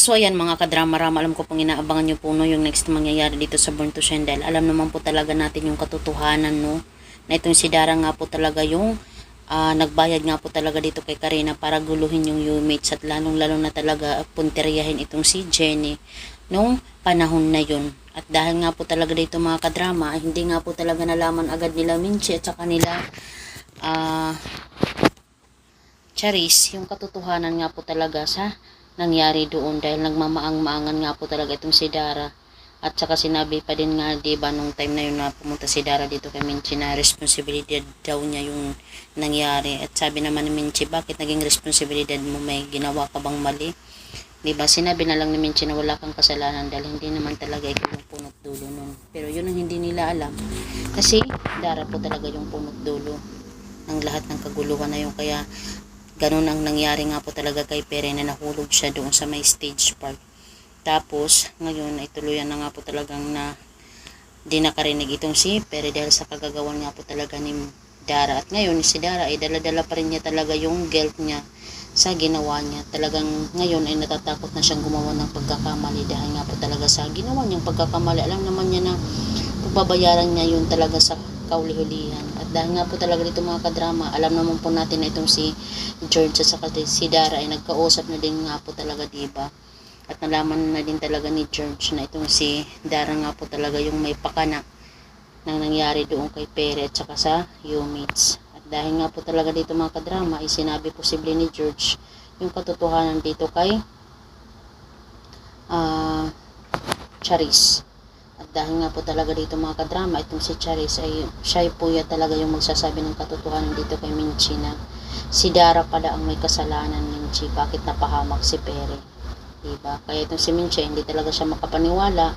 So ayan mga kadrama-rama, alam ko pong inaabangan nyo po no, yung next mangyayari dito sa Born to Shine, dahil alam naman po talaga natin yung katotohanan no, na itong si Dara nga po talaga yung nagbayad nga po talaga dito kay Karina para guluhin yung Yumates, at lalong-lalo na talaga punteriyahin itong si Jenny nung panahon na yun. At dahil nga po talaga dito mga kadrama, hindi nga po talaga nalaman agad nila Minchi at saka nila Charis yung katotohanan nga po talaga sa nangyari doon, dahil nagmamaang-maangan nga po talaga itong si Dara. At saka sinabi pa din nga, diba, nung time na yun na pumunta si Dara dito kay Minchi na responsibilidad daw niya yung nangyari. At sabi naman ni Minchi, bakit naging responsibilidad mo, may ginawa ka bang mali? Diba, sinabi na lang ni Minchi na wala kang kasalanan dahil hindi naman talaga ikaw yung punot dulo nun. Pero yun ang hindi nila alam, kasi Dara po talaga yung punot dulo ng lahat ng kaguluhan na yun. Kaya ganun ang nangyari nga po talaga kay Pere, na nahulog siya doon sa may stage park. Tapos ngayon ay tuluyan na nga po talagang na di nakarinig itong si Pere dahil sa kagagawan nga po talaga ni Dara. At ngayon si Dara ay dala-dala pa rin niya talaga yung guilt niya sa ginawa niya. Talagang ngayon ay natatakot na siyang gumawa ng pagkakamali dahil nga po talaga sa ginawa niyang pagkakamali. Alam naman niya na pagbabayaran niya yun talaga sa kaulihulihan. At dahil nga po talaga dito mga kadrama, alam naman po natin na itong si George at saka si Dara ay nagkausap na din nga po talaga, diba? At nalaman na din talaga ni George na itong si Dara nga po talaga yung may pakana ng nangyari doon kay Pere at saka sa Yumates. At dahil nga po talaga dito mga kadrama, ay sinabi posible ni George yung katotohanan dito kay Charis. At dahil nga po talaga dito mga kadrama, itong si Charis ay siya po ya talaga yung magsasabi ng katotohanan dito kay Minchi na si Dara pala ang may kasalanan. Minchi, bakit napahamak si Pere, diba? Kaya itong si Minchi hindi talaga siya makapaniwala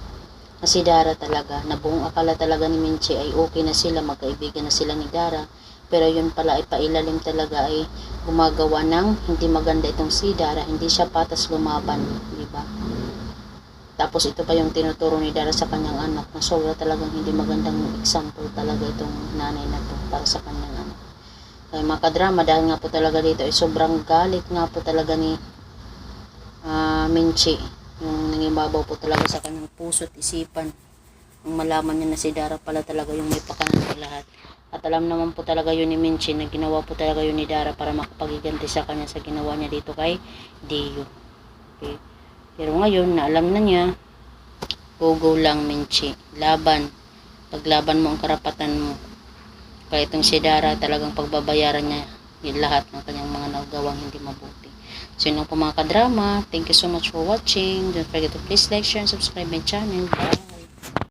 na si Dara talaga, na buong akala talaga ni Minchi ay okay na sila, magkaibigan na sila ni Dara, pero yun pala ay pailalim talaga, ay gumagawa ng hindi maganda itong si Dara, hindi siya patas lumaban, diba? Tapos ito pa yung tinuturo ni Dara sa kanyang anak, na sobra talagang hindi magandang example talaga itong nanay na to para sa kanyang anak. Kaya mga kadrama, dahil nga po talaga dito ay sobrang galit nga po talaga ni Minchi, yung nangibabaw po talaga sa kanyang puso at isipan ang malaman niya na si Dara pala talaga yung may pakanan sa lahat. At alam naman po talaga yun ni Minchi na ginawa po talaga yun ni Dara para makapagiganti sa kanya sa ginawa niya dito kay Dio. Okay. Pero ngayon na alam na niya, go lang Minchi, laban, paglaban mo ang karapatan mo. Kaya itong si Dara talagang pagbabayaran niya yung lahat ng kanyang mga nagawang hindi mabuti. So yun lang po mga kadrama, thank you so much for watching. Don't forget to please like, share, and subscribe my channel. Bye!